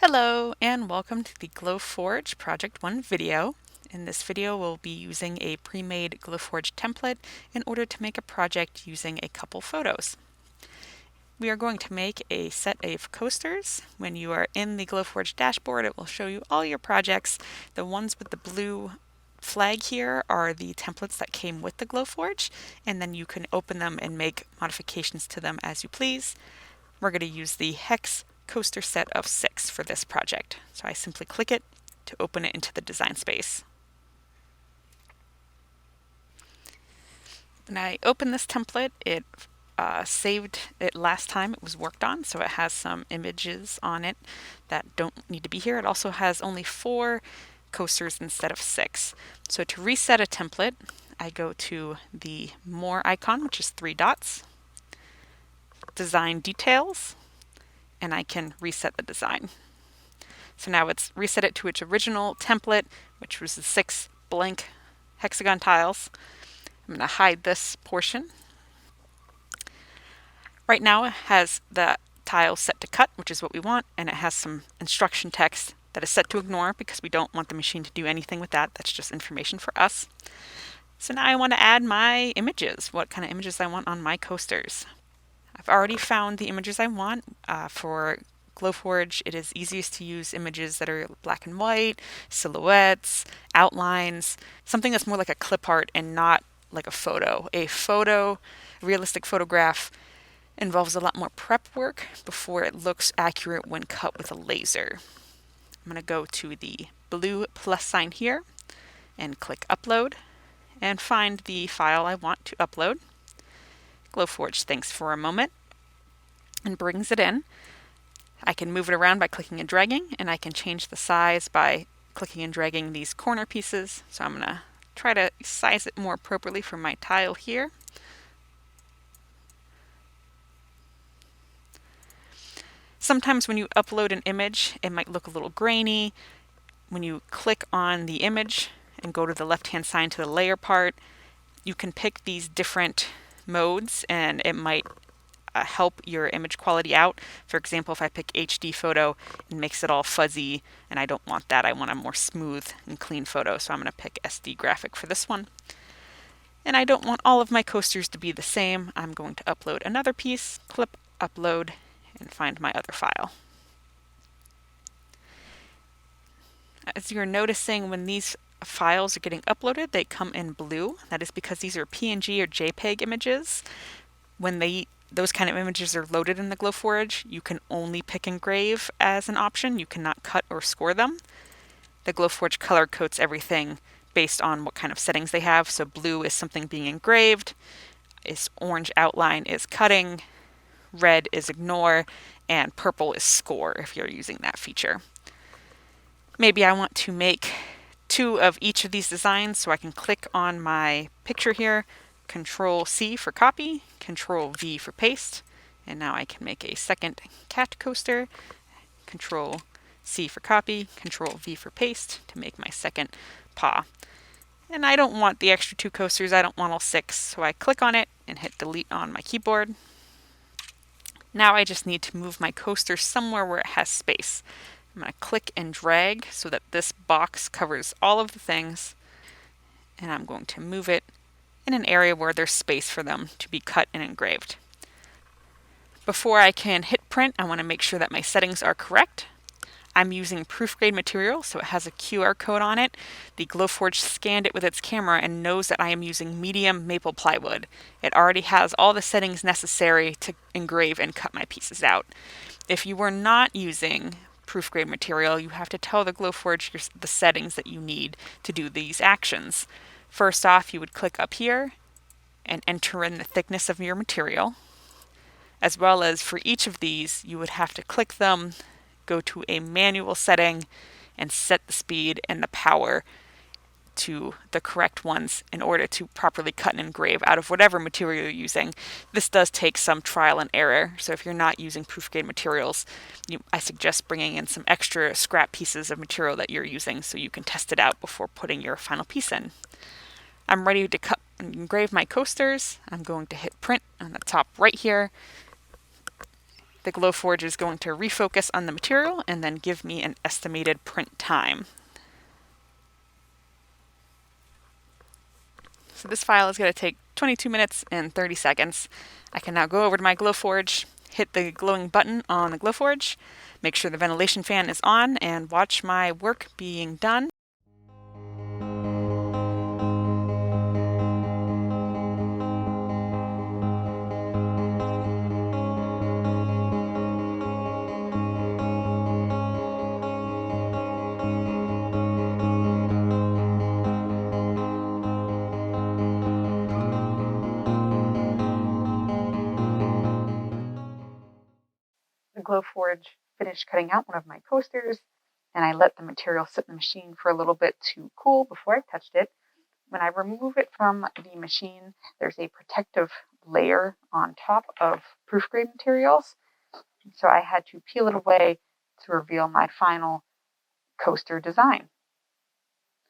Hello and welcome to the Glowforge Project 1 video. In this video we'll be using a pre-made Glowforge template in order to make a project using a couple photos. We are going to make a set of coasters. When you are in the Glowforge dashboard, it will show you all your projects. The ones with the blue flag here are the templates that came with the Glowforge, and then you can open them and make modifications to them as you please. We're going to use the hex coaster set of 6 for this project. So I simply click it to open it into the design space. When I open this template, it saved it last time it was worked on, so it has some images on it that don't need to be here. It also has only 4 coasters instead of 6. So to reset a template, I go to the More icon, which is 3 dots, Design Details, and I can reset the design. So now it's reset it to its original template, which was the 6 blank hexagon tiles. I'm going to hide this portion. Right now it has the tiles set to cut, which is what we want, and it has some instruction text that is set to ignore because we don't want the machine to do anything with that. That's just information for us. So now I want to add my images, what kind of images I want on my coasters. I've already found the images I want. For Glowforge, it is easiest to use images that are black and white, silhouettes, outlines, something that's more like a clip art and not like a photo. A realistic photograph, involves a lot more prep work before it looks accurate when cut with a laser. I'm going to go to the blue plus sign here and click Upload and find the file I want to upload. Glowforge thinks for a moment and brings it in. I can move it around by clicking and dragging, and I can change the size by clicking and dragging these corner pieces. So I'm going to try to size it more appropriately for my tile here. Sometimes when you upload an image, it might look a little grainy. When you click on the image and go to the left-hand side to the layer part, you can pick these different modes and it might help your image quality out. For example, if I pick HD photo, it makes it all fuzzy, and I don't want that. I want a more smooth and clean photo, so I'm going to pick SD graphic for this one. And I don't want all of my coasters to be the same. I'm going to upload another piece, click Upload, and find my other file. As you're noticing, when these files are getting uploaded, they come in blue. That is because these are PNG or JPEG images. When those kind of images are loaded in the Glowforge, you can only pick Engrave as an option. You cannot cut or score them. The Glowforge color codes everything based on what kind of settings they have. So blue is something being engraved, orange outline is cutting, red is ignore, and purple is score if you're using that feature. Maybe I want to make 2 of each of these designs, so I can click on my picture here, Control C for copy, Control V for paste, and now I can make a second cat coaster, Control C for copy, Control V for paste to make my second paw. And I don't want the extra 2 coasters, I don't want all 6, so I click on it and hit delete on my keyboard. Now I just need to move my coaster somewhere where it has space. I'm going to click and drag so that this box covers all of the things, and I'm going to move it in an area where there's space for them to be cut and engraved. Before I can hit print, I want to make sure that my settings are correct. I'm using proof grade material, so it has a QR code on it. The Glowforge scanned it with its camera and knows that I am using medium maple plywood. It already has all the settings necessary to engrave and cut my pieces out. If you were not using proof grade material, you have to tell the Glowforge the settings that you need to do these actions. First off, you would click up here and enter in the thickness of your material. As well as for each of these, you would have to click them, go to a manual setting, and set the speed and the power to the correct ones in order to properly cut and engrave out of whatever material you're using. This does take some trial and error, so if you're not using proof grade materials, I suggest bringing in some extra scrap pieces of material that you're using so you can test it out before putting your final piece in. I'm ready to cut and engrave my coasters. I'm going to hit print on the top right here. The Glowforge is going to refocus on the material and then give me an estimated print time. So this file is going to take 22 minutes and 30 seconds. I can now go over to my Glowforge, hit the glowing button on the Glowforge, make sure the ventilation fan is on, and watch my work being done. The Glowforge finished cutting out one of my coasters, and I let the material sit in the machine for a little bit to cool before I touched it. When I remove it from the machine, there's a protective layer on top of proof grade materials. So I had to peel it away to reveal my final coaster design.